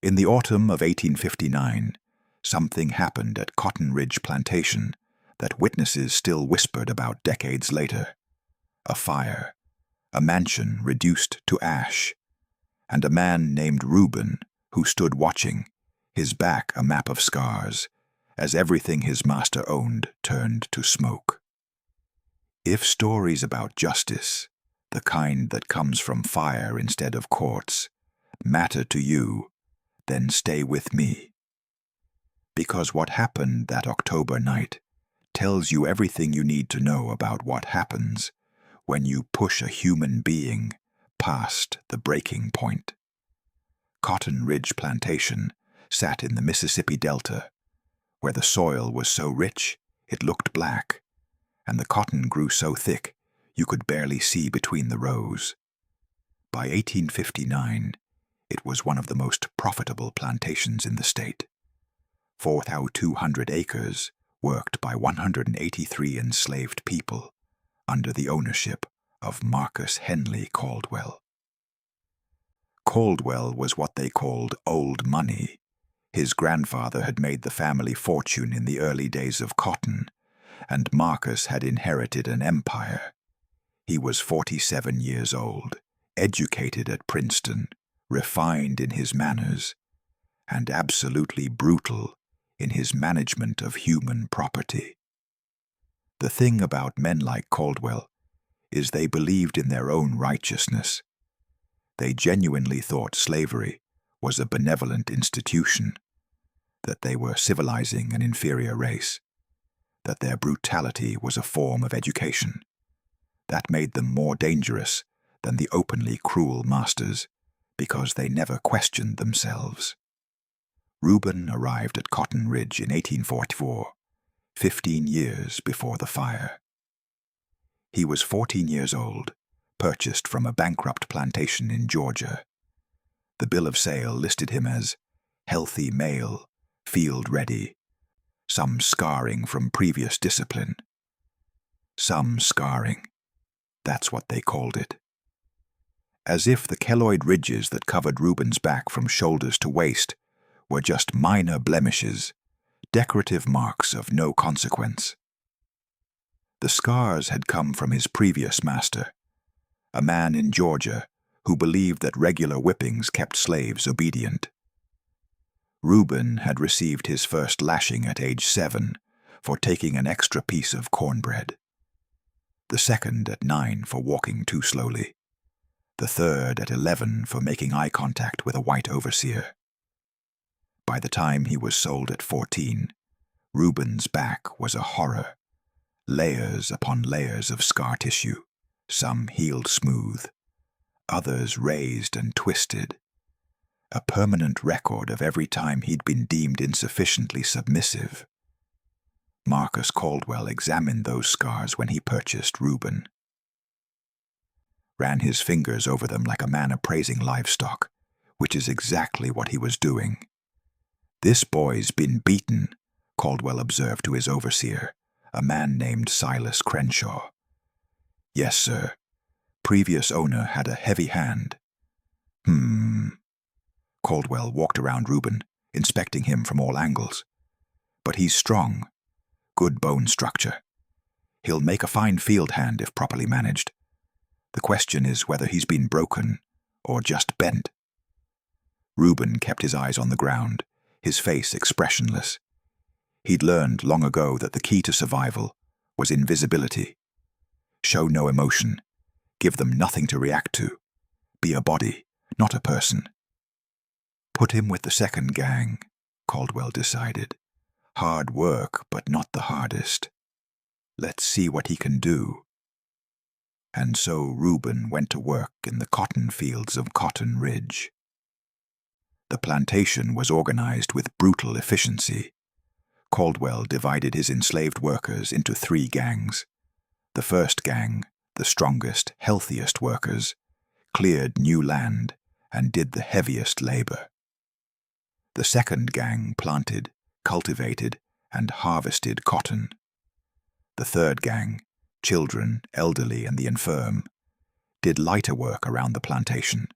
In the autumn of 1859, something happened at Cotton Ridge Plantation that witnesses still whispered about decades later. A fire, a mansion reduced to ash, and a man named Reuben who stood watching, his back a map of scars, as everything his master owned turned to smoke. If stories about justice, the kind that comes from fire instead of courts, matter to you, then stay with me. Because what happened that October night tells you everything you need to know about what happens when you push a human being past the breaking point. Cotton Ridge Plantation sat in the Mississippi Delta, where the soil was so rich it looked black, and the cotton grew so thick you could barely see between the rows. By 1859, it was one of the most profitable plantations in the state. 4,200 acres worked by 183 enslaved people under the ownership of Marcus Henley Caldwell. Caldwell was what they called old money. His grandfather had made the family fortune in the early days of cotton, and Marcus had inherited an empire. He was 47 years old, educated at Princeton, refined in his manners, and absolutely brutal in his management of human property. The thing about men like Caldwell is they believed in their own righteousness. They genuinely thought slavery was a benevolent institution, that they were civilizing an inferior race, that their brutality was a form of education. That made them more dangerous than the openly cruel masters, because they never questioned themselves. Reuben arrived at Cotton Ridge in 1844, 15 years before the fire. He was 14 years old, purchased from a bankrupt plantation in Georgia. The bill of sale listed him as healthy male, field ready, some scarring from previous discipline. Some scarring, that's what they called it. As if the keloid ridges that covered Reuben's back from shoulders to waist were just minor blemishes, decorative marks of no consequence. The scars had come from his previous master, a man in Georgia who believed that regular whippings kept slaves obedient. Reuben had received his first lashing at age 7 for taking an extra piece of cornbread, the second at 9 for walking too slowly, the third at 11 for making eye contact with a white overseer. By the time he was sold at 14, Reuben's back was a horror, layers upon layers of scar tissue, some healed smooth, others raised and twisted, a permanent record of every time he'd been deemed insufficiently submissive. Marcus Caldwell examined those scars when he purchased Reuben, ran his fingers over them like a man appraising livestock, which is exactly what he was doing. "This boy's been beaten," Caldwell observed to his overseer, a man named Silas Crenshaw. "Yes, sir. Previous owner had a heavy hand." Caldwell walked around Reuben, inspecting him from all angles. "But he's strong. Good bone structure. He'll make a fine field hand if properly managed. The question is whether he's been broken or just bent." Reuben kept his eyes on the ground, his face expressionless. He'd learned long ago that the key to survival was invisibility. Show no emotion. Give them nothing to react to. Be a body, not a person. "Put him with the second gang," Caldwell decided. "Hard work, but not the hardest. Let's see what he can do." And so Reuben went to work in the cotton fields of Cotton Ridge. The plantation was organized with brutal efficiency. Caldwell divided his enslaved workers into 3 gangs. The first gang, the strongest, healthiest workers, cleared new land and did the heaviest labor. The second gang planted, cultivated, and harvested cotton. The third gang, children, elderly, and the infirm, did lighter work around the plantation.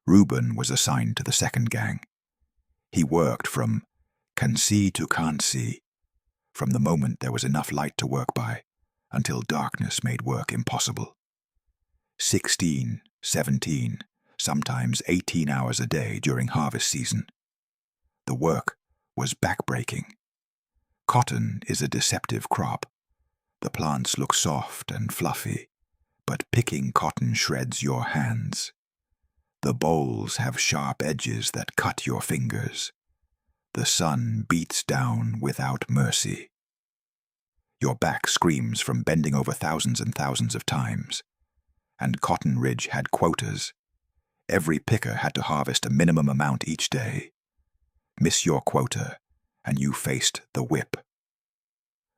Reuben was assigned to the second gang. He worked from can see to can't see, from the moment there was enough light to work by until darkness made work impossible. 16, 17, sometimes 18 hours a day during harvest season. The work was backbreaking. Cotton is a deceptive crop. The plants look soft and fluffy, but picking cotton shreds your hands. The bolls have sharp edges that cut your fingers. The sun beats down without mercy. Your back screams from bending over thousands and thousands of times. And Cotton Ridge had quotas. Every picker had to harvest a minimum amount each day. Miss your quota, and you faced the whip.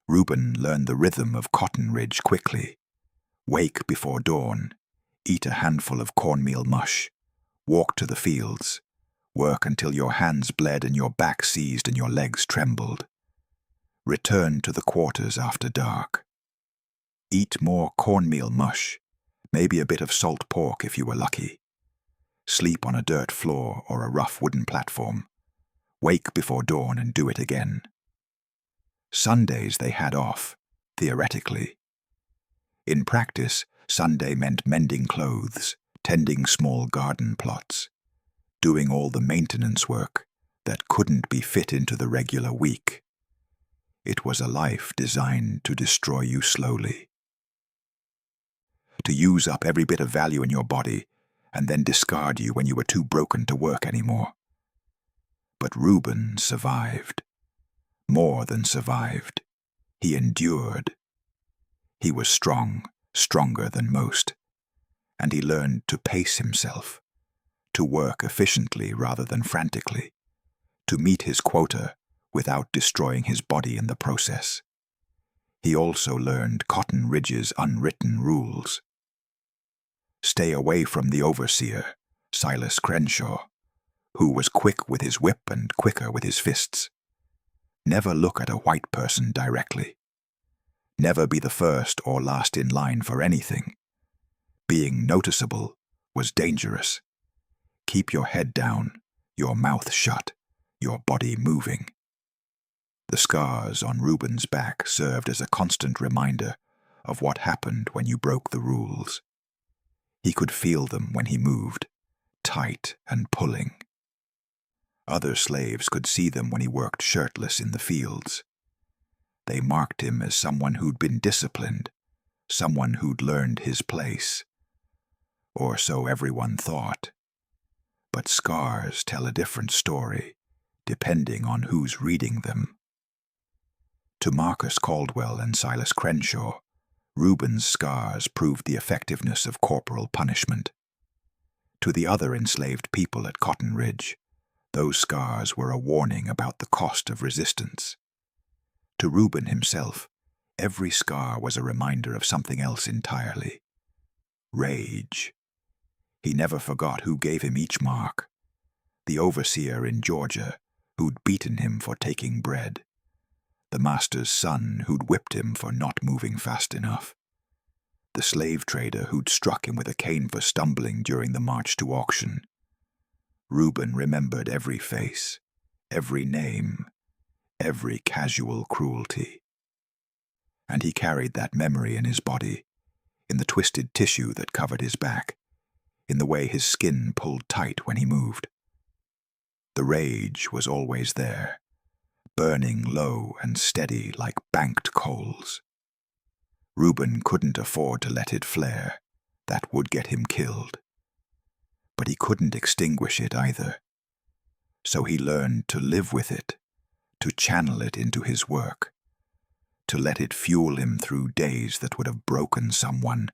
Reuben learned the rhythm of Cotton Ridge quickly. Wake before dawn, eat a handful of cornmeal mush, walk to the fields, work until your hands bled and your back seized and your legs trembled. Return to the quarters after dark. Eat more cornmeal mush, maybe a bit of salt pork if you were lucky. Sleep on a dirt floor or a rough wooden platform. Wake before dawn and do it again. Sundays they had off, theoretically. In practice, Sunday meant mending clothes, tending small garden plots, doing all the maintenance work that couldn't be fit into the regular week. It was a life designed to destroy you slowly. To use up every bit of value in your body and then discard you when you were too broken to work anymore. But Reuben survived. More than survived. He endured. He was strong, stronger than most, and he learned to pace himself, to work efficiently rather than frantically, to meet his quota without destroying his body in the process. He also learned Cotton Ridge's unwritten rules. Stay away from the overseer, Silas Crenshaw, who was quick with his whip and quicker with his fists. Never look at a white person directly. Never be the first or last in line for anything. Being noticeable was dangerous. Keep your head down, your mouth shut, your body moving. The scars on Reuben's back served as a constant reminder of what happened when you broke the rules. He could feel them when he moved, tight and pulling. Other slaves could see them when he worked shirtless in the fields. They marked him as someone who'd been disciplined, someone who'd learned his place. Or so everyone thought. But scars tell a different story, depending on who's reading them. To Marcus Caldwell and Silas Crenshaw, Reuben's scars proved the effectiveness of corporal punishment. To the other enslaved people at Cotton Ridge, those scars were a warning about the cost of resistance. To Reuben himself, every scar was a reminder of something else entirely. Rage. He never forgot who gave him each mark. The overseer in Georgia, who'd beaten him for taking bread. The master's son who'd whipped him for not moving fast enough. The slave trader who'd struck him with a cane for stumbling during the march to auction. Reuben remembered every face, every name, every casual cruelty. And he carried that memory in his body, in the twisted tissue that covered his back, in the way his skin pulled tight when he moved. The rage was always there, burning low and steady like banked coals. Reuben couldn't afford to let it flare. That would get him killed. But he couldn't extinguish it either. So he learned to live with it, to channel it into his work, to let it fuel him through days that would have broken someone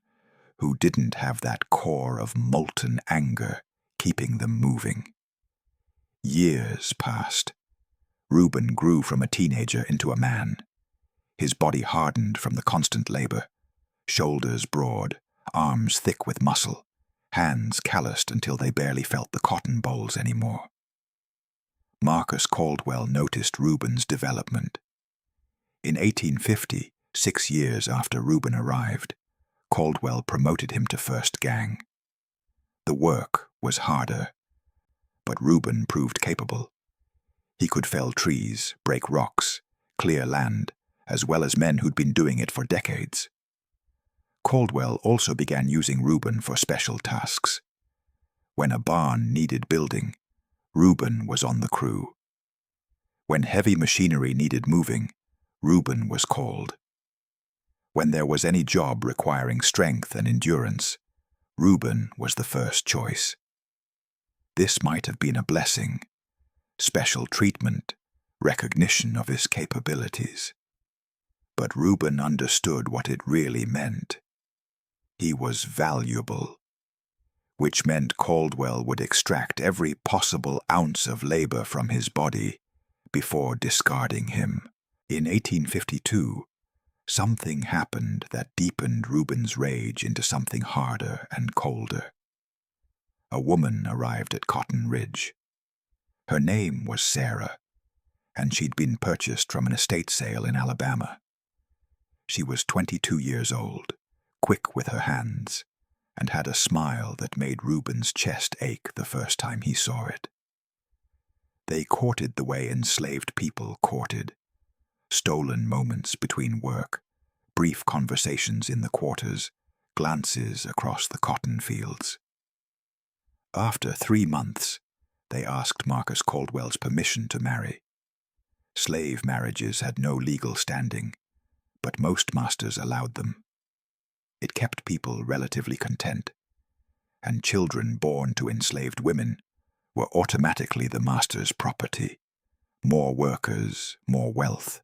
who didn't have that core of molten anger keeping them moving. Years passed. Reuben grew from a teenager into a man. His body hardened from the constant labor, shoulders broad, arms thick with muscle, hands calloused until they barely felt the cotton bolls anymore. Marcus Caldwell noticed Reuben's development. In 1850, 6 years after Reuben arrived, Caldwell promoted him to first gang. The work was harder, but Reuben proved capable. He could fell trees, break rocks, clear land, as well as men who'd been doing it for decades. Caldwell also began using Reuben for special tasks. When a barn needed building, Reuben was on the crew. When heavy machinery needed moving, Reuben was called. When there was any job requiring strength and endurance, Reuben was the first choice. This might have been a blessing, special treatment, recognition of his capabilities. But Reuben understood what it really meant. He was valuable, which meant Caldwell would extract every possible ounce of labor from his body before discarding him. In 1852, something happened that deepened Reuben's rage into something harder and colder. A woman arrived at Cotton Ridge. Her name was Sarah, and she'd been purchased from an estate sale in Alabama. She was 22 years old, quick with her hands, and had a smile that made Reuben's chest ache the first time he saw it. They courted the way enslaved people courted. Stolen moments between work, brief conversations in the quarters, glances across the cotton fields. After 3 months, they asked Marcus Caldwell's permission to marry. Slave marriages had no legal standing, but most masters allowed them. It kept people relatively content, and children born to enslaved women were automatically the master's property. More workers, more wealth.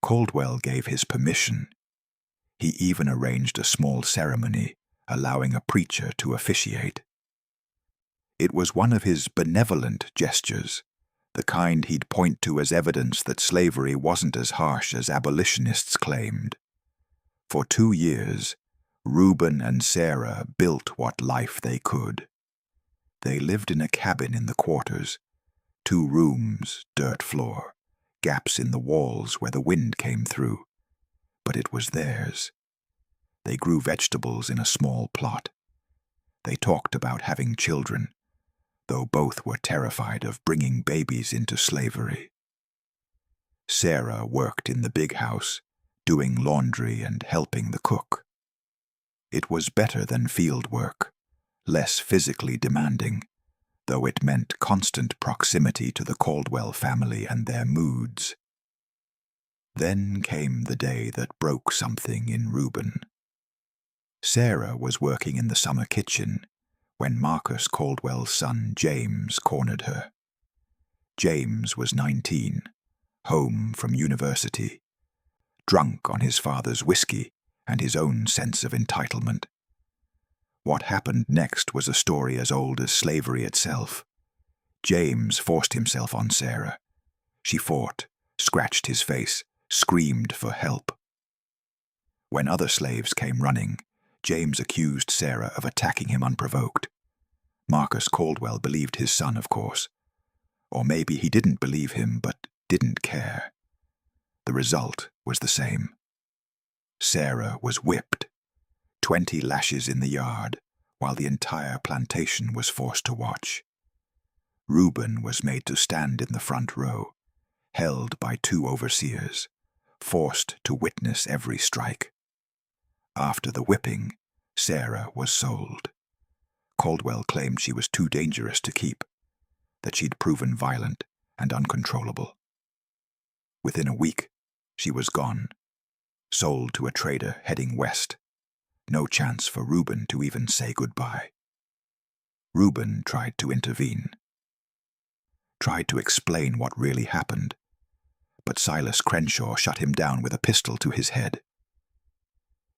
Caldwell gave his permission. He even arranged a small ceremony, allowing a preacher to officiate. It was one of his benevolent gestures, the kind he'd point to as evidence that slavery wasn't as harsh as abolitionists claimed. For 2 years, Reuben and Sarah built what life they could. They lived in a cabin in the quarters, 2 rooms, dirt floor, gaps in the walls where the wind came through. But it was theirs. They grew vegetables in a small plot. They talked about having children, though both were terrified of bringing babies into slavery. Sarah worked in the big house, doing laundry and helping the cook. It was better than field work, less physically demanding, though it meant constant proximity to the Caldwell family and their moods. Then came the day that broke something in Reuben. Sarah was working in the summer kitchen when Marcus Caldwell's son James cornered her. James was 19, home from university, drunk on his father's whiskey and his own sense of entitlement. What happened next was a story as old as slavery itself. James forced himself on Sarah. She fought, scratched his face, screamed for help. When other slaves came running, James accused Sarah of attacking him unprovoked. Marcus Caldwell believed his son, of course. Or maybe he didn't believe him, but didn't care. The result was the same. Sarah was whipped, 20 lashes in the yard, while the entire plantation was forced to watch. Reuben was made to stand in the front row, held by 2 overseers, forced to witness every strike. After the whipping, Sarah was sold. Caldwell claimed she was too dangerous to keep, that she'd proven violent and uncontrollable. Within a week, she was gone, sold to a trader heading west. No chance for Reuben to even say goodbye. Reuben tried to intervene, tried to explain what really happened, but Silas Crenshaw shut him down with a pistol to his head.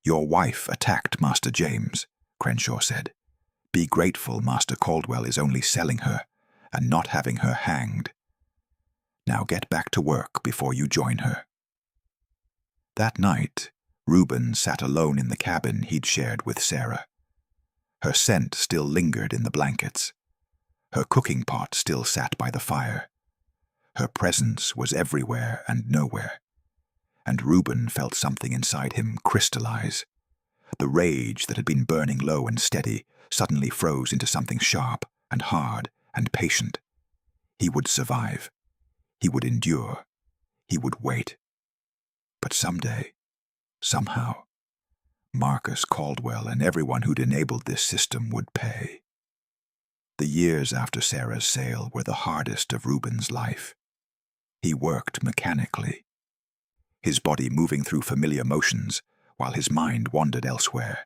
"Your wife attacked Master James," Crenshaw said. "Be grateful Master Caldwell is only selling her and not having her hanged. Now get back to work before you join her." That night, Reuben sat alone in the cabin he'd shared with Sarah. Her scent still lingered in the blankets. Her cooking pot still sat by the fire. Her presence was everywhere and nowhere. And Reuben felt something inside him crystallize. The rage that had been burning low and steady suddenly froze into something sharp and hard and patient. He would survive. He would endure. He would wait. But someday, somehow, Marcus Caldwell and everyone who'd enabled this system would pay. The years after Sarah's sale were the hardest of Reuben's life. He worked mechanically, his body moving through familiar motions while his mind wandered elsewhere.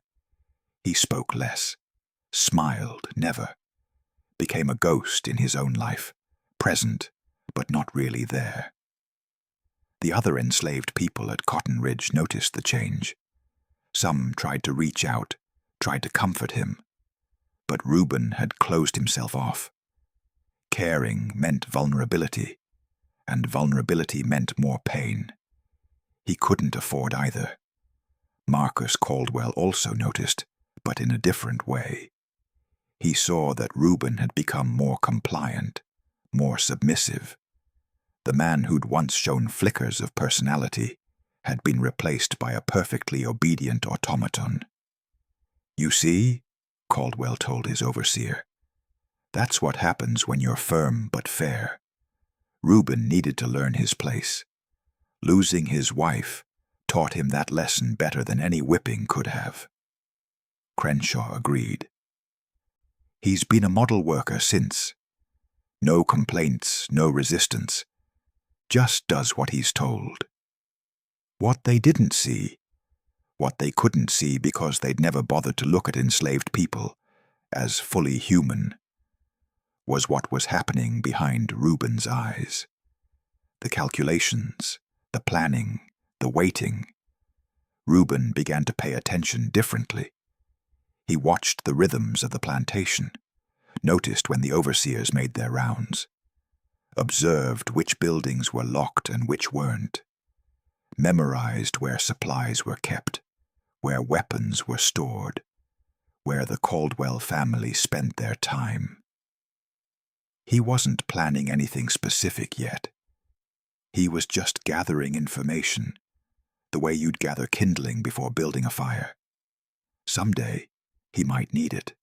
He spoke less, smiled never, became a ghost in his own life, present but not really there. The other enslaved people at Cotton Ridge noticed the change. Some tried to reach out, tried to comfort him, but Reuben had closed himself off. Caring meant vulnerability, and vulnerability meant more pain. He couldn't afford either. Marcus Caldwell also noticed, but in a different way. He saw that Reuben had become more compliant, more submissive. The man who'd once shown flickers of personality had been replaced by a perfectly obedient automaton. "You see," Caldwell told his overseer, "that's what happens when you're firm but fair." Reuben needed to learn his place. Losing his wife taught him that lesson better than any whipping could have. Crenshaw agreed. He's been a model worker since. No complaints, no resistance. Just does what he's told. What they didn't see, what they couldn't see because they'd never bothered to look at enslaved people as fully human, was what was happening behind Reuben's eyes. The calculations, the planning, the waiting. Reuben began to pay attention differently. He watched the rhythms of the plantation, noticed when the overseers made their rounds, observed which buildings were locked and which weren't, memorized where supplies were kept, where weapons were stored, where the Caldwell family spent their time. He wasn't planning anything specific yet. He was just gathering information, the way you'd gather kindling before building a fire. Someday, he might need it.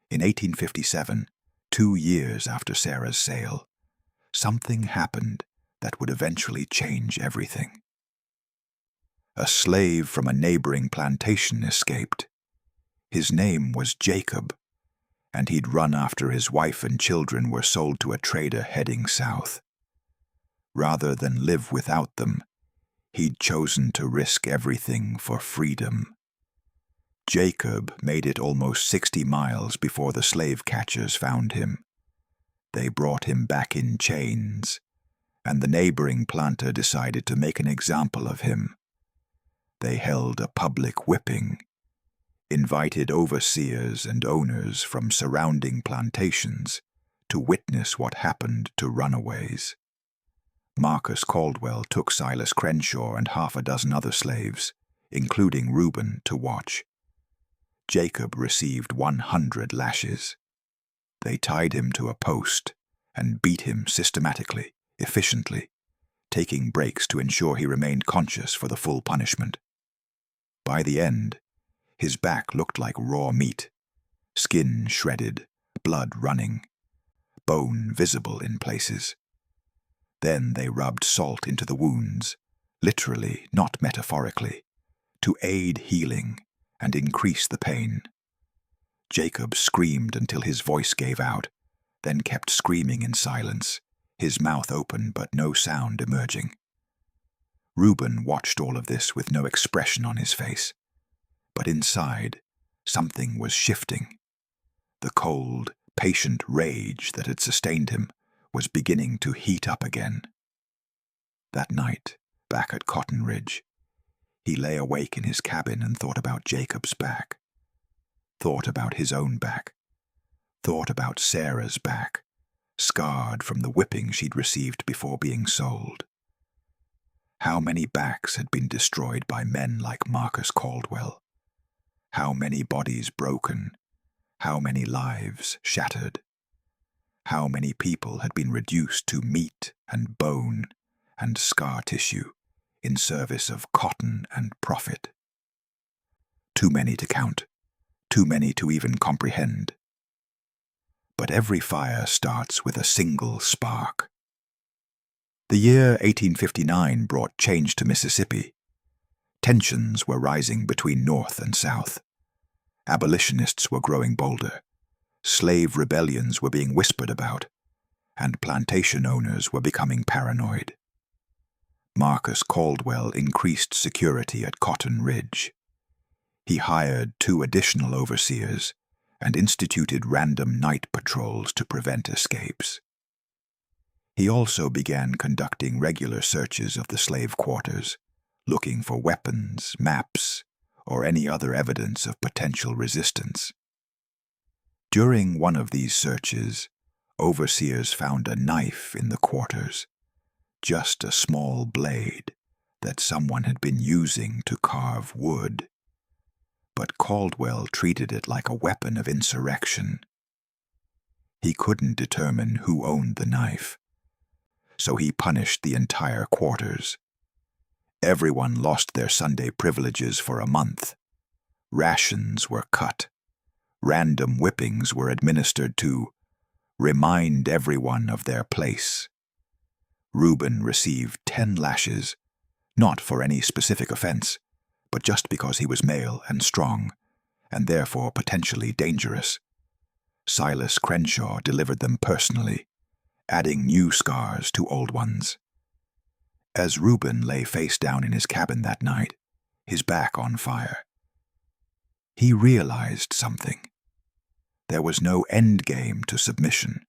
In 1857, 2 years after Sarah's sale, something happened that would eventually change everything. A slave from a neighboring plantation escaped. His name was Jacob, and he'd run after his wife and children were sold to a trader heading south. Rather than live without them, he'd chosen to risk everything for freedom. Jacob made it almost 60 miles before the slave catchers found him. They brought him back in chains, and the neighboring planter decided to make an example of him. They held a public whipping, invited overseers and owners from surrounding plantations to witness what happened to runaways. Marcus Caldwell took Silas Crenshaw and half a dozen other slaves, including Reuben, to watch. Jacob received 100 lashes. They tied him to a post and beat him systematically, efficiently, taking breaks to ensure he remained conscious for the full punishment. By the end, his back looked like raw meat, skin shredded, blood running, bone visible in places. Then they rubbed salt into the wounds, literally, not metaphorically, to aid healing and increase the pain. Jacob screamed until his voice gave out, then kept screaming in silence, his mouth open but no sound emerging. Reuben watched all of this with no expression on his face, but inside, something was shifting. The cold, patient rage that had sustained him was beginning to heat up again. That night, back at Cotton Ridge, he lay awake in his cabin and thought about Jacob's back, thought about his own back, thought about Sarah's back, scarred from the whipping she'd received before being sold. How many backs had been destroyed by men like Marcus Caldwell? How many bodies broken? How many lives shattered? How many people had been reduced to meat and bone and scar tissue in service of cotton and profit? Too many to count, too many to even comprehend. But every fire starts with a single spark. The year 1859 brought change to Mississippi. Tensions were rising between North and South. Abolitionists were growing bolder. Slave rebellions were being whispered about, and plantation owners were becoming paranoid. Marcus Caldwell increased security at Cotton Ridge. He hired 2 additional overseers and instituted random night patrols to prevent escapes. He also began conducting regular searches of the slave quarters, looking for weapons, maps, or any other evidence of potential resistance. During one of these searches, overseers found a knife in the quarters, just a small blade that someone had been using to carve wood. But Caldwell treated it like a weapon of insurrection. He couldn't determine who owned the knife, so he punished the entire quarters. Everyone lost their Sunday privileges for a month. Rations were cut. Random whippings were administered to remind everyone of their place. Reuben received 10 lashes, not for any specific offense, but just because he was male and strong, and therefore potentially dangerous. Silas Crenshaw delivered them personally, adding new scars to old ones. As Reuben lay face down in his cabin that night, his back on fire, he realized something. There was no end game to submission.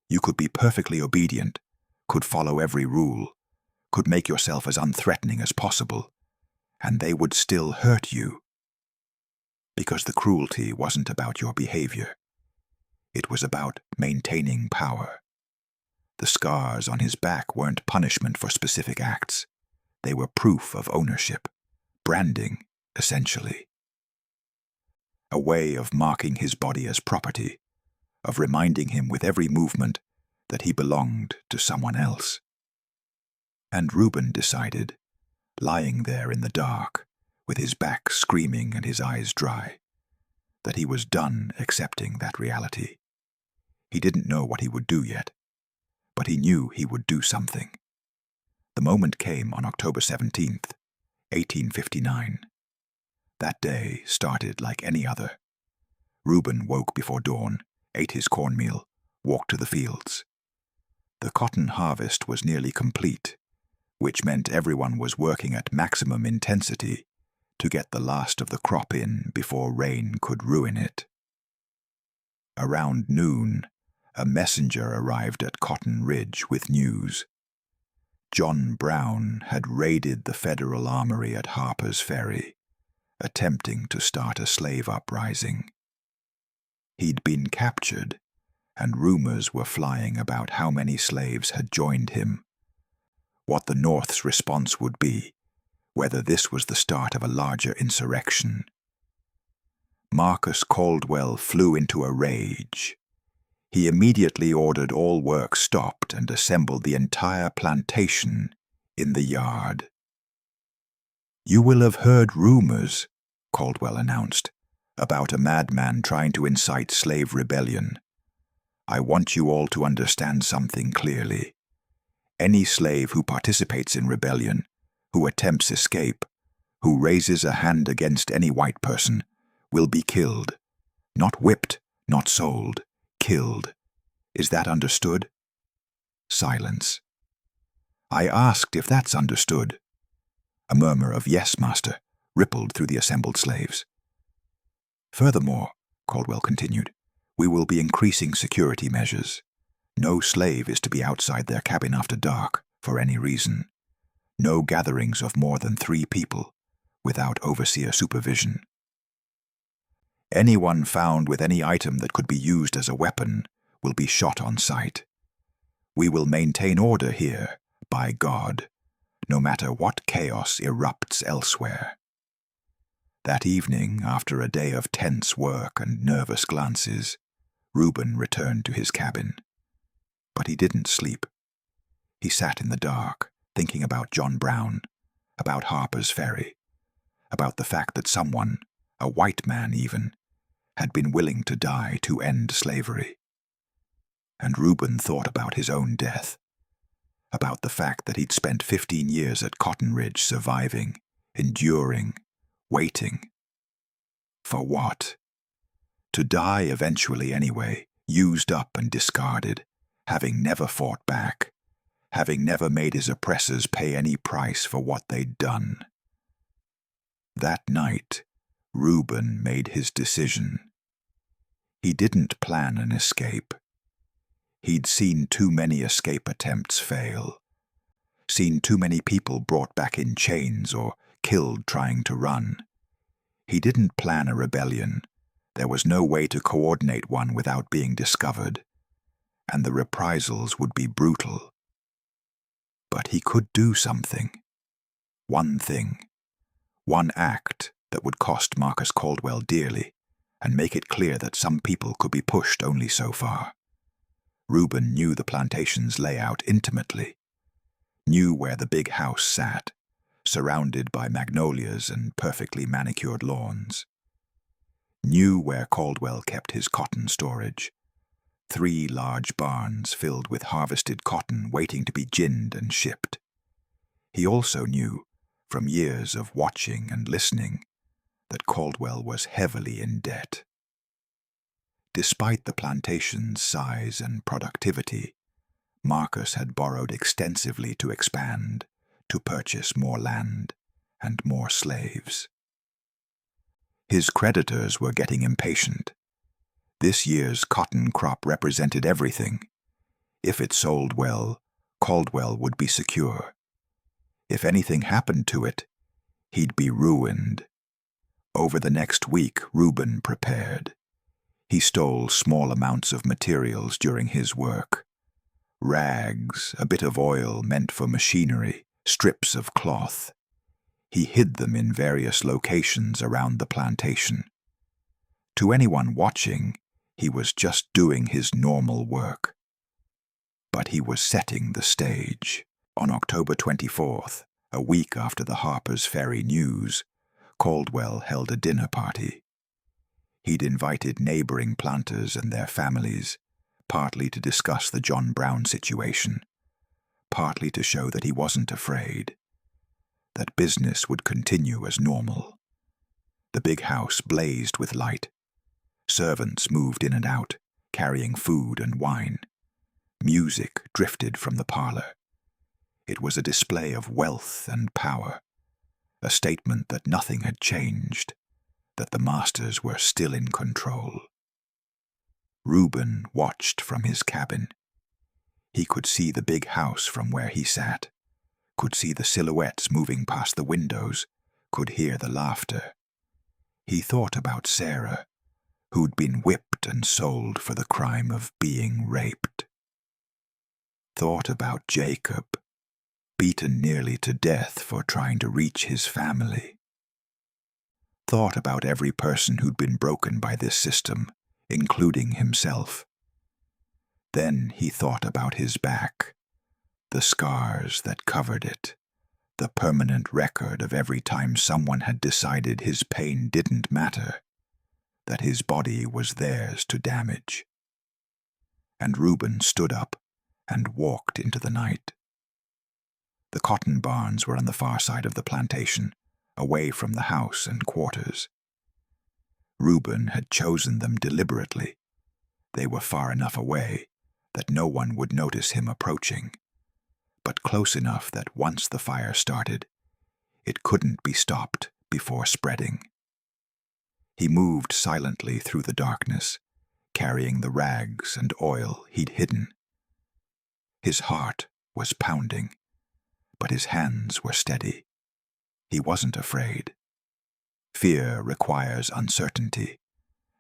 You could be perfectly obedient, could follow every rule, could make yourself as unthreatening as possible, and they would still hurt you. Because the cruelty wasn't about your behavior. It was about maintaining power. The scars on his back weren't punishment for specific acts. They were proof of ownership, branding, essentially. A way of marking his body as property, of reminding him with every movement that he belonged to someone else. And Reuben decided, lying there in the dark, with his back screaming and his eyes dry, that he was done accepting that reality. He didn't know what he would do yet, but he knew he would do something. The moment came on October 17th, 1859. That day started like any other. Reuben woke before dawn, ate his cornmeal, walked to the fields. The cotton harvest was nearly complete, which meant everyone was working at maximum intensity to get the last of the crop in before rain could ruin it. Around noon, a messenger arrived at Cotton Ridge with news. John Brown had raided the federal armory at Harper's Ferry, attempting to start a slave uprising. He'd been captured, and rumors were flying about how many slaves had joined him, what the North's response would be, whether this was the start of a larger insurrection. Marcus Caldwell flew into a rage. He immediately ordered all work stopped and assembled the entire plantation in the yard. "You will have heard rumors," Caldwell announced, "about a madman trying to incite slave rebellion. I want you all to understand something clearly. Any slave who participates in rebellion, who attempts escape, who raises a hand against any white person, will be killed. Not whipped, not sold, killed. Is that understood?" Silence. "I asked if that's understood." A murmur of "Yes, master," rippled through the assembled slaves. "Furthermore," Caldwell continued, "we will be increasing security measures. No slave is to be outside their cabin after dark, for any reason. No gatherings of more than 3 people, without overseer supervision. Anyone found with any item that could be used as a weapon will be shot on sight. We will maintain order here, by God, no matter what chaos erupts elsewhere." That evening, after a day of tense work and nervous glances, Reuben returned to his cabin. But he didn't sleep. He sat in the dark, thinking about John Brown, about Harper's Ferry, about the fact that someone, a white man even, had been willing to die to end slavery. And Reuben thought about his own death, about the fact that he'd spent 15 years at Cotton Ridge surviving, enduring, waiting. For what? To die eventually anyway, used up and discarded, having never fought back, having never made his oppressors pay any price for what they'd done. That night, Reuben made his decision. He didn't plan an escape. He'd seen too many escape attempts fail, seen too many people brought back in chains or killed trying to run. He didn't plan a rebellion. There was no way to coordinate one without being discovered, and the reprisals would be brutal. But he could do something. One thing. One act that would cost Marcus Caldwell dearly and make it clear that some people could be pushed only so far. Reuben knew the plantation's layout intimately, knew where the big house sat, surrounded by magnolias and perfectly manicured lawns. Knew where Caldwell kept his cotton storage, 3 large barns filled with harvested cotton waiting to be ginned and shipped. He also knew, from years of watching and listening, that Caldwell was heavily in debt. Despite the plantation's size and productivity, Marcus had borrowed extensively to expand, to purchase more land and more slaves. His creditors were getting impatient. This year's cotton crop represented everything. If it sold well, Caldwell would be secure. If anything happened to it, he'd be ruined. Over the next week, Reuben prepared. He stole small amounts of materials during his work. Rags, a bit of oil meant for machinery, strips of cloth. He hid them in various locations around the plantation. To anyone watching, he was just doing his normal work. But he was setting the stage. On October 24th, a week after the Harper's Ferry news, Caldwell held a dinner party. He'd invited neighboring planters and their families, partly to discuss the John Brown situation, partly to show that he wasn't afraid, that business would continue as normal. The big house blazed with light. Servants moved in and out, carrying food and wine. Music drifted from the parlor. It was a display of wealth and power, a statement that nothing had changed, that the masters were still in control. Reuben watched from his cabin. He could see the big house from where he sat, could see the silhouettes moving past the windows, could hear the laughter. He thought about Sarah, who'd been whipped and sold for the crime of being raped. Thought about Jacob, beaten nearly to death for trying to reach his family. Thought about every person who'd been broken by this system, including himself. Then he thought about his back, the scars that covered it, the permanent record of every time someone had decided his pain didn't matter, that his body was theirs to damage. And Reuben stood up and walked into the night. The cotton barns were on the far side of the plantation, away from the house and quarters. Reuben had chosen them deliberately. They were far enough away that no one would notice him approaching, but close enough that once the fire started, it couldn't be stopped before spreading. He moved silently through the darkness, carrying the rags and oil he'd hidden. His heart was pounding, but his hands were steady. He wasn't afraid. Fear requires uncertainty,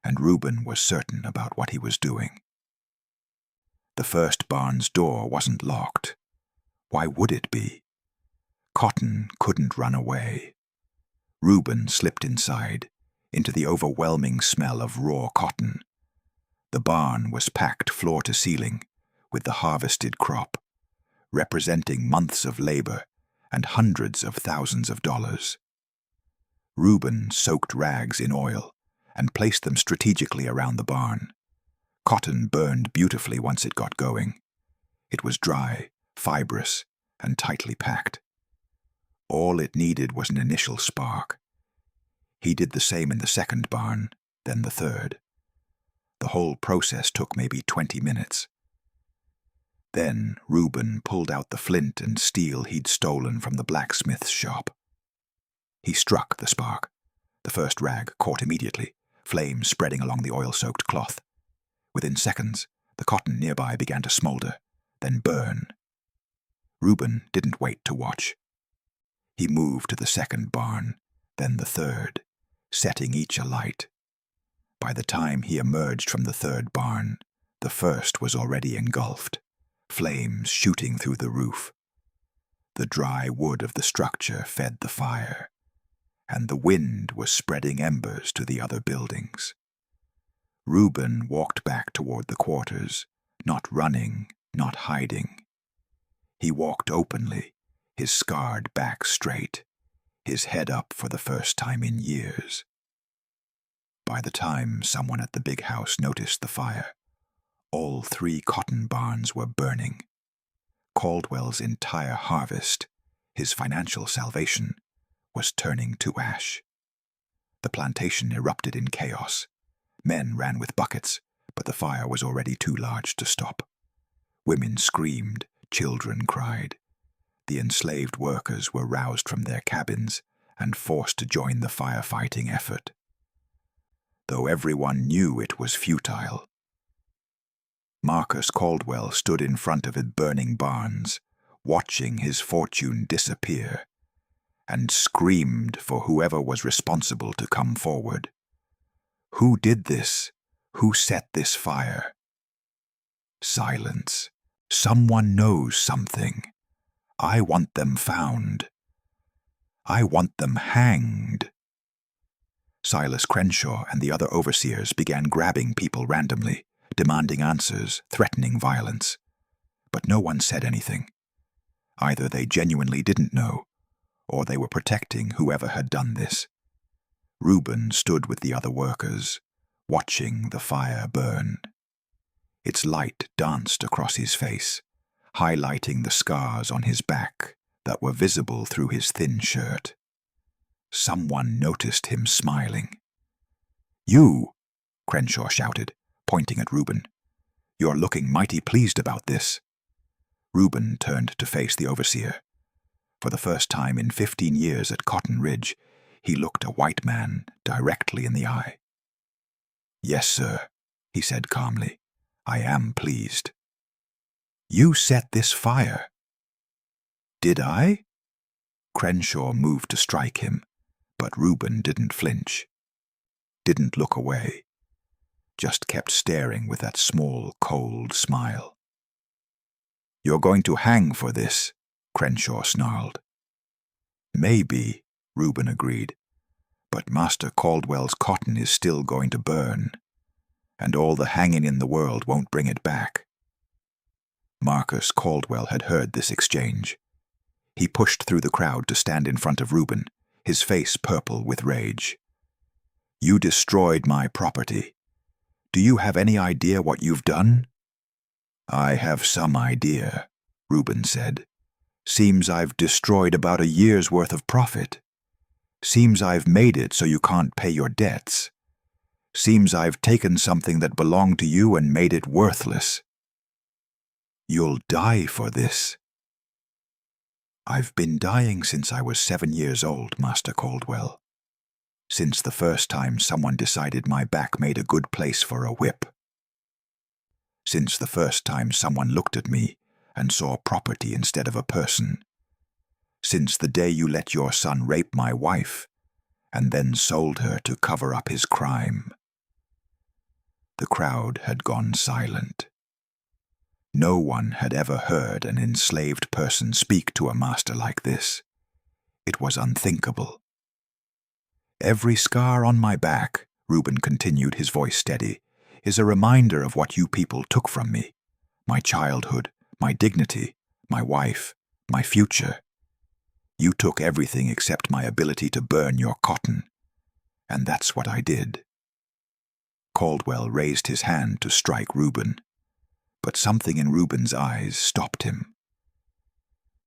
and Reuben was certain about what he was doing. The first barn's door wasn't locked. Why would it be? Cotton couldn't run away. Reuben slipped inside, into the overwhelming smell of raw cotton. The barn was packed floor to ceiling with the harvested crop, representing months of labor and hundreds of thousands of dollars. Reuben soaked rags in oil and placed them strategically around the barn. Cotton burned beautifully once it got going. It was dry, fibrous and tightly packed. All it needed was an initial spark. He did the same in the second barn, then the third. The whole process took maybe 20 minutes. Then Reuben pulled out the flint and steel he'd stolen from the blacksmith's shop. He struck the spark. The first rag caught immediately, flames spreading along the oil-soaked cloth. Within seconds, the cotton nearby began to smolder, then burn. Reuben didn't wait to watch. He moved to the second barn, then the third, setting each alight. By the time he emerged from the third barn, the first was already engulfed, flames shooting through the roof. The dry wood of the structure fed the fire, and the wind was spreading embers to the other buildings. Reuben walked back toward the quarters, not running, not hiding. He walked openly, his scarred back straight, his head up for the first time in years. By the time someone at the big house noticed the fire, all 3 cotton barns were burning. Caldwell's entire harvest, his financial salvation, was turning to ash. The plantation erupted in chaos. Men ran with buckets, but the fire was already too large to stop. Women screamed, children cried. The enslaved workers were roused from their cabins and forced to join the firefighting effort, though everyone knew it was futile. Marcus Caldwell stood in front of his burning barns, watching his fortune disappear, and screamed for whoever was responsible to come forward. Who did this? Who set this fire? Silence. Someone knows something. I want them found. I want them hanged. Silas Crenshaw and the other overseers began grabbing people randomly, demanding answers, threatening violence. But no one said anything. Either they genuinely didn't know, or they were protecting whoever had done this. Reuben stood with the other workers, watching the fire burn. Its light danced across his face, highlighting the scars on his back that were visible through his thin shirt. Someone noticed him smiling. "You," Crenshaw shouted, pointing at Reuben. "You're looking mighty pleased about this." Reuben turned to face the overseer. For the first time in 15 years at Cotton Ridge, he looked a white man directly in the eye. "Yes, sir," he said calmly. "I am pleased." "You set this fire." "Did I?" Crenshaw moved to strike him, but Reuben didn't flinch, didn't look away, just kept staring with that small, cold smile. "You're going to hang for this," Crenshaw snarled. "Maybe," Reuben agreed, "but Master Caldwell's cotton is still going to burn, and all the hanging in the world won't bring it back." Marcus Caldwell had heard this exchange. He pushed through the crowd to stand in front of Reuben, his face purple with rage. "You destroyed my property. Do you have any idea what you've done?" "I have some idea," Reuben said. "Seems I've destroyed about a year's worth of profit. Seems I've made it so you can't pay your debts. Seems I've taken something that belonged to you and made it worthless. You'll die for this." "I've been dying since I was 7 years old, Master Caldwell. Since the first time someone decided my back made a good place for a whip. Since the first time someone looked at me and saw property instead of a person. Since the day you let your son rape my wife and then sold her to cover up his crime." The crowd had gone silent. No one had ever heard an enslaved person speak to a master like this. It was unthinkable. "Every scar on my back," Reuben continued, his voice steady, "is a reminder of what you people took from me. My childhood, my dignity, my wife, my future. You took everything except my ability to burn your cotton. And that's what I did." Caldwell raised his hand to strike Reuben, but something in Reuben's eyes stopped him.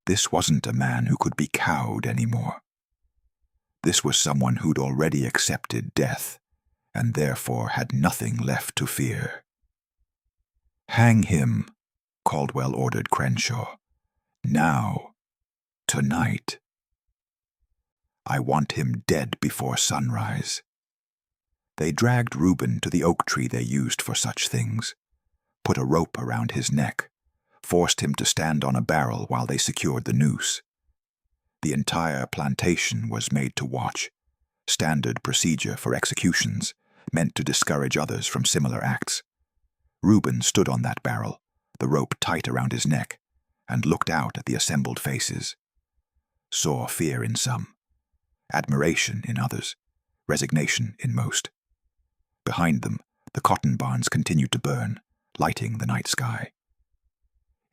This wasn't a man who could be cowed anymore. This was someone who'd already accepted death, and therefore had nothing left to fear. "Hang him," Caldwell ordered Crenshaw. "Now. Tonight. I want him dead before sunrise." They dragged Reuben to the oak tree they used for such things, put a rope around his neck, forced him to stand on a barrel while they secured the noose. The entire plantation was made to watch, standard procedure for executions, meant to discourage others from similar acts. Reuben stood on that barrel, the rope tight around his neck, and looked out at the assembled faces. Saw fear in some, admiration in others, resignation in most. Behind them, the cotton barns continued to burn, lighting the night sky.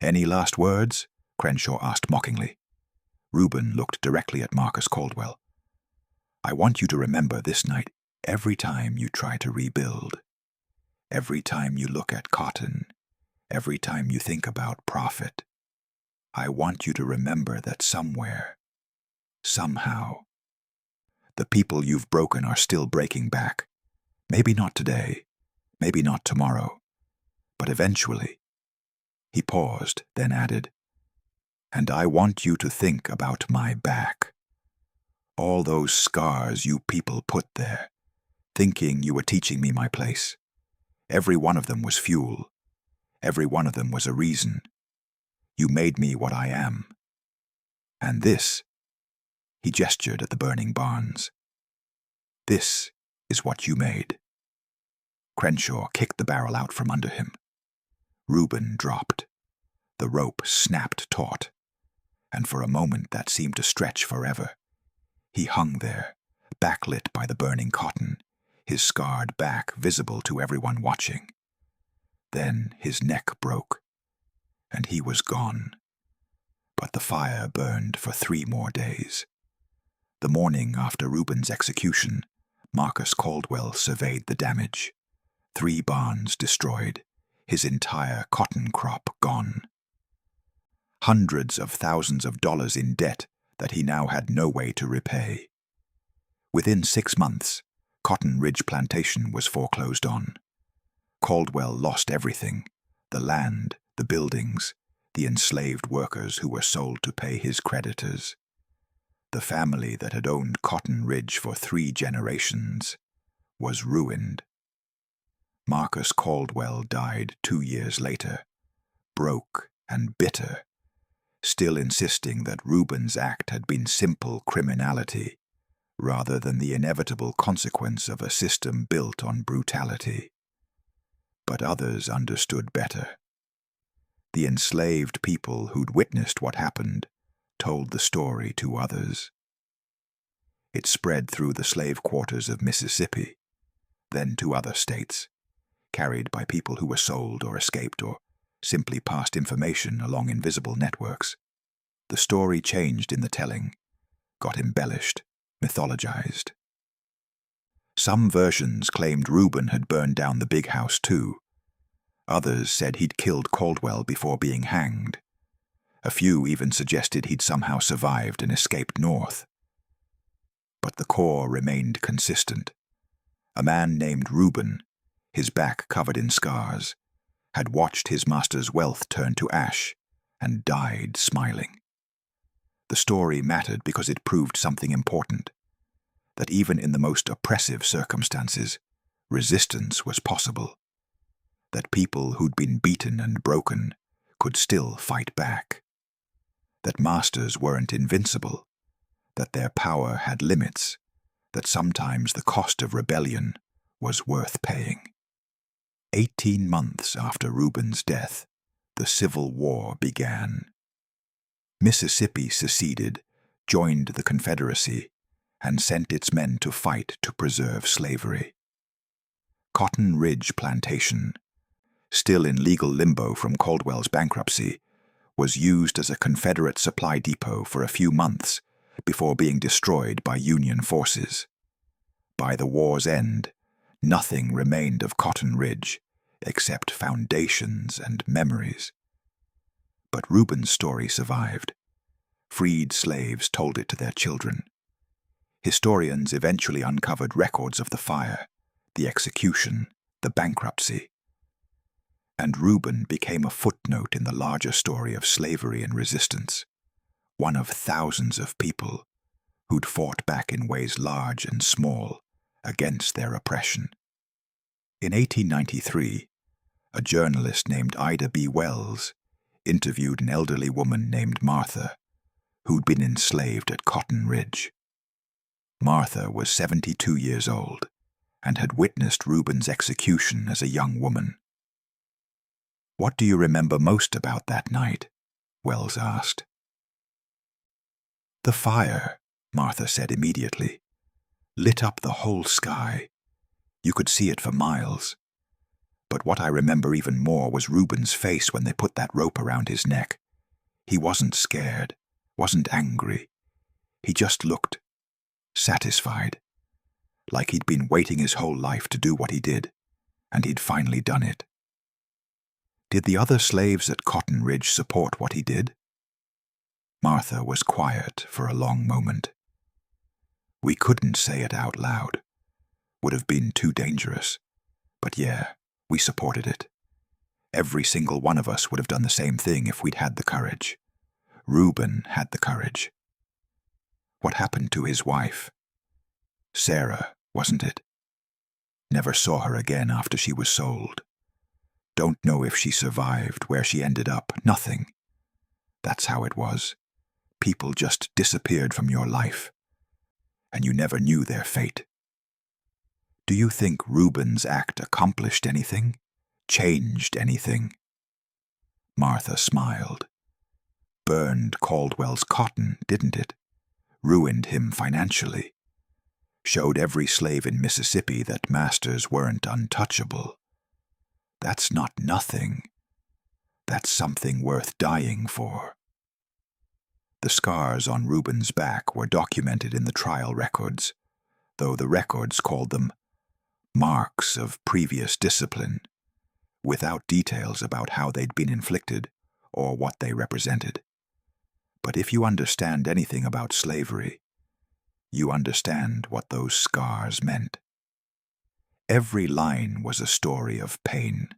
"Any last words?" Crenshaw asked mockingly. Reuben looked directly at Marcus Caldwell. "I want you to remember this night every time you try to rebuild, every time you look at cotton, every time you think about profit. I want you to remember that somewhere, somehow, the people you've broken are still breaking back. Maybe not today, maybe not tomorrow, but eventually." He paused, then added, "And I want you to think about my back. All those scars you people put there, thinking you were teaching me my place. Every one of them was fuel. Every one of them was a reason. You made me what I am. And this," he gestured at the burning barns, "this is what you made." Crenshaw kicked the barrel out from under him. Reuben dropped. The rope snapped taut, and for a moment that seemed to stretch forever. He hung there, backlit by the burning cotton, his scarred back visible to everyone watching. Then his neck broke, and he was gone. But the fire burned for 3 more days. The morning after Reuben's execution, Marcus Caldwell surveyed the damage. 3 barns destroyed, his entire cotton crop gone. Hundreds of thousands of dollars in debt that he now had no way to repay. Within 6 months, Cotton Ridge Plantation was foreclosed on. Caldwell lost everything: the land, the buildings, the enslaved workers who were sold to pay his creditors. The family that had owned Cotton Ridge for 3 generations was ruined. Marcus Caldwell died 2 years later, broke and bitter, still insisting that Reuben's act had been simple criminality rather than the inevitable consequence of a system built on brutality. But others understood better. The enslaved people who'd witnessed what happened told the story to others. It spread through the slave quarters of Mississippi, then to other states, carried by people who were sold or escaped or simply passed information along invisible networks. The story changed in the telling, got embellished, mythologized. Some versions claimed Reuben had burned down the big house too. Others said he'd killed Caldwell before being hanged. A few even suggested he'd somehow survived and escaped north. But the core remained consistent. A man named Reuben, his back covered in scars, had watched his master's wealth turn to ash and died smiling. The story mattered because it proved something important, that even in the most oppressive circumstances, resistance was possible, that people who'd been beaten and broken could still fight back, that masters weren't invincible, that their power had limits, that sometimes the cost of rebellion was worth paying. 18 months after Reuben's death, the Civil War began. Mississippi seceded, joined the Confederacy, and sent its men to fight to preserve slavery. Cotton Ridge Plantation, still in legal limbo from Caldwell's bankruptcy, was used as a Confederate supply depot for a few months before being destroyed by Union forces. By the war's end, nothing remained of Cotton Ridge except foundations and memories. But Reuben's story survived. freed slaves told it to their children. Historians eventually uncovered records of the fire, the execution, the bankruptcy. And Reuben became a footnote in the larger story of slavery and resistance, one of thousands of people who'd fought back in ways large and small against their oppression. In 1893, a journalist named Ida B. Wells interviewed an elderly woman named Martha, who'd been enslaved at Cotton Ridge. Martha was 72 years old and had witnessed Reuben's execution as a young woman. "What do you remember most about that night?" Wells asked. "The fire," Martha said immediately, "lit up the whole sky. You could see it for miles. But what I remember even more was Reuben's face when they put that rope around his neck. He wasn't scared, wasn't angry. He just looked satisfied, like he'd been waiting his whole life to do what he did, and he'd finally done it." "Did the other slaves at Cotton Ridge support what he did?" Martha was quiet for a long moment. "We couldn't say it out loud. Would have been too dangerous. But yeah, we supported it. Every single one of us would have done the same thing if we'd had the courage. Reuben had the courage." "What happened to his wife?" "Sarah, wasn't it? Never saw her again after she was sold. Don't know if she survived, where she ended up, nothing. That's how it was. People just disappeared from your life, and you never knew their fate." "Do you think Reuben's act accomplished anything? Changed anything?" Martha smiled. "Burned Caldwell's cotton, didn't it? Ruined him financially. Showed every slave in Mississippi that masters weren't untouchable. That's not nothing. That's something worth dying for." The scars on Reuben's back were documented in the trial records, though the records called them marks of previous discipline, without details about how they'd been inflicted or what they represented. But if you understand anything about slavery, you understand what those scars meant. Every line was a story of pain.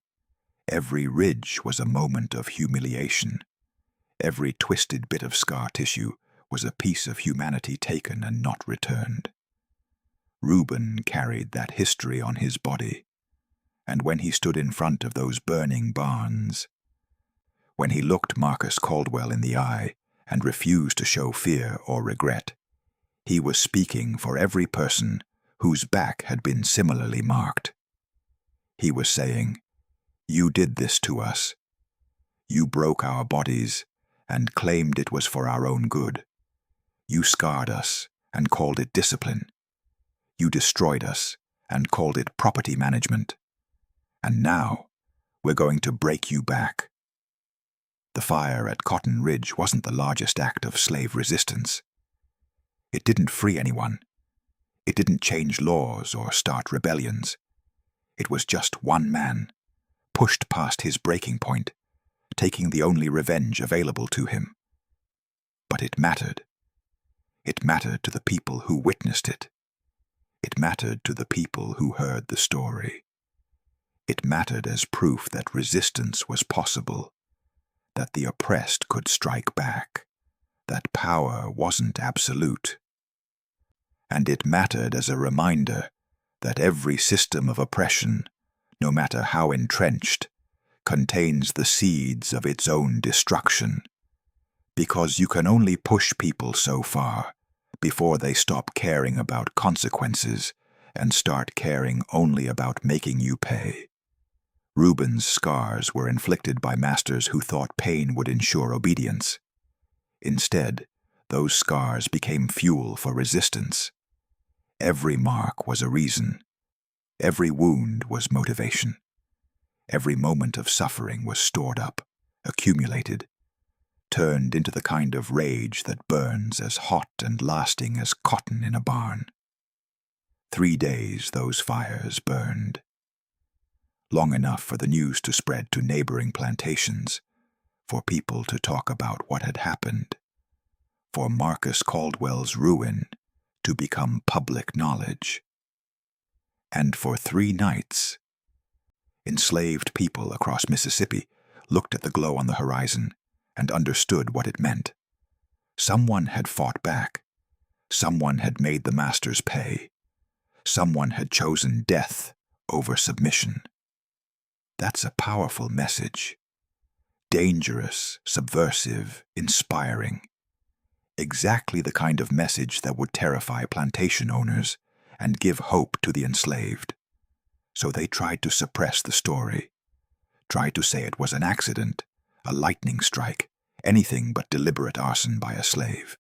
Every ridge was a moment of humiliation. Every twisted bit of scar tissue was a piece of humanity taken and not returned. Reuben carried that history on his body, and when he stood in front of those burning barns, when he looked Marcus Caldwell in the eye and refused to show fear or regret, he was speaking for every person whose back had been similarly marked. He was saying, "You did this to us. You broke our bodies and claimed it was for our own good. You scarred us and called it discipline. You destroyed us and called it property management. And now we're going to break you back." The fire at Cotton Ridge wasn't the largest act of slave resistance. It didn't free anyone. It didn't change laws or start rebellions. It was just one man, pushed past his breaking point, taking the only revenge available to him. But it mattered. It mattered to the people who witnessed it. It mattered to the people who heard the story. It mattered as proof that resistance was possible, that the oppressed could strike back, that power wasn't absolute. And it mattered as a reminder that every system of oppression, no matter how entrenched, contains the seeds of its own destruction, because you can only push people so far before they stop caring about consequences and start caring only about making you pay. Reuben's scars were inflicted by masters who thought pain would ensure obedience. Instead, those scars became fuel for resistance. Every mark was a reason. Every wound was motivation. Every moment of suffering was stored up, accumulated, turned into the kind of rage that burns as hot and lasting as cotton in a barn. 3 days those fires burned. Long enough for the news to spread to neighboring plantations, for people to talk about what had happened, for Marcus Caldwell's ruin to become public knowledge. And for 3 nights, enslaved people across Mississippi looked at the glow on the horizon and understood what it meant. Someone had fought back. Someone had made the masters pay. Someone had chosen death over submission. That's a powerful message. Dangerous, subversive, inspiring. Exactly the kind of message that would terrify plantation owners and give hope to the enslaved. So they tried to suppress the story, tried to say it was an accident, a lightning strike, anything but deliberate arson by a slave.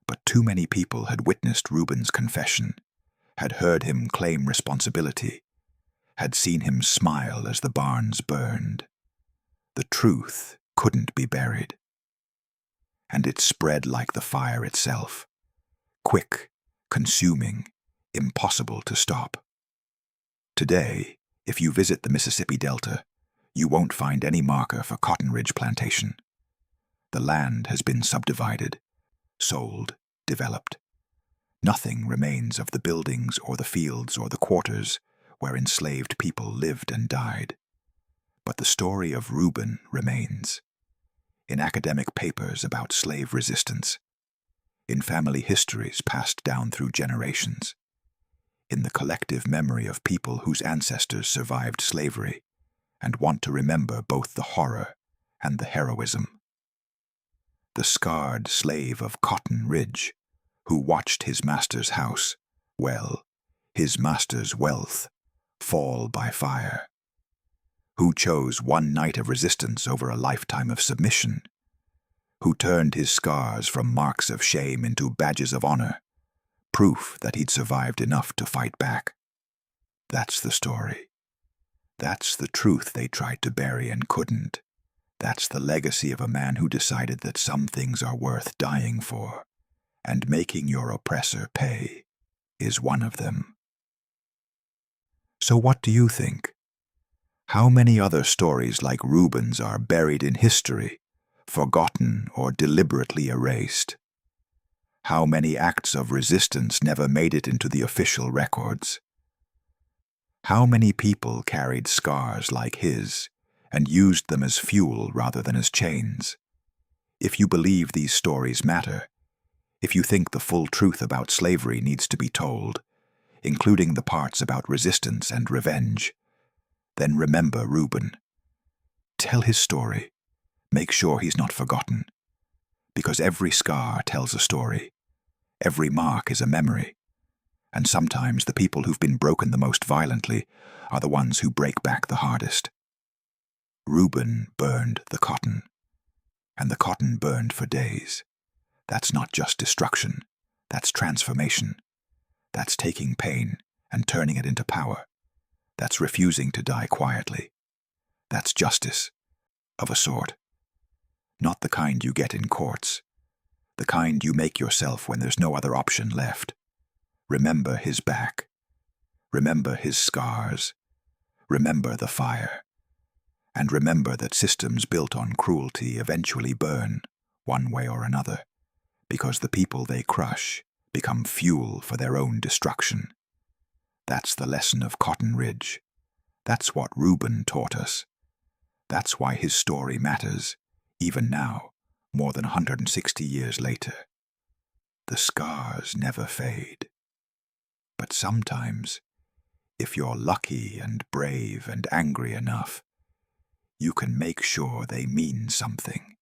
But too many people had witnessed Reuben's confession, had heard him claim responsibility, had seen him smile as the barns burned. The truth couldn't be buried. And it spread like the fire itself, quick, consuming, impossible to stop. Today, if you visit the Mississippi Delta, you won't find any marker for Cotton Ridge Plantation. The land has been subdivided, sold, developed. Nothing remains of the buildings or the fields or the quarters where enslaved people lived and died. But the story of Reuben remains. In academic papers about slave resistance, in family histories passed down through generations, in the collective memory of people whose ancestors survived slavery and want to remember both the horror and the heroism. The scarred slave of Cotton Ridge, who watched his master's house, his master's wealth, fall by fire. Who chose one night of resistance over a lifetime of submission. Who turned his scars from marks of shame into badges of honor, proof that he'd survived enough to fight back. That's the story. That's the truth they tried to bury and couldn't. That's the legacy of a man who decided that some things are worth dying for, and making your oppressor pay is one of them. So what do you think? How many other stories like Reuben's are buried in history, forgotten or deliberately erased? How many acts of resistance never made it into the official records? How many people carried scars like his and used them as fuel rather than as chains? If you believe these stories matter, if you think the full truth about slavery needs to be told, including the parts about resistance and revenge, then remember Reuben. Tell his story. Make sure he's not forgotten. Because every scar tells a story. Every mark is a memory. And sometimes the people who've been broken the most violently are the ones who break back the hardest. Reuben burned the cotton. And the cotton burned for days. That's not just destruction. That's transformation. That's taking pain and turning it into power. That's refusing to die quietly. That's justice, of a sort. Not the kind you get in courts. The kind you make yourself when there's no other option left. Remember his back. Remember his scars. Remember the fire. And remember that systems built on cruelty eventually burn, one way or another, because the people they crush become fuel for their own destruction. That's the lesson of Cotton Ridge. That's what Reuben taught us. That's why his story matters, even now, more than 160 years later. The scars never fade. But sometimes, if you're lucky and brave and angry enough, you can make sure they mean something.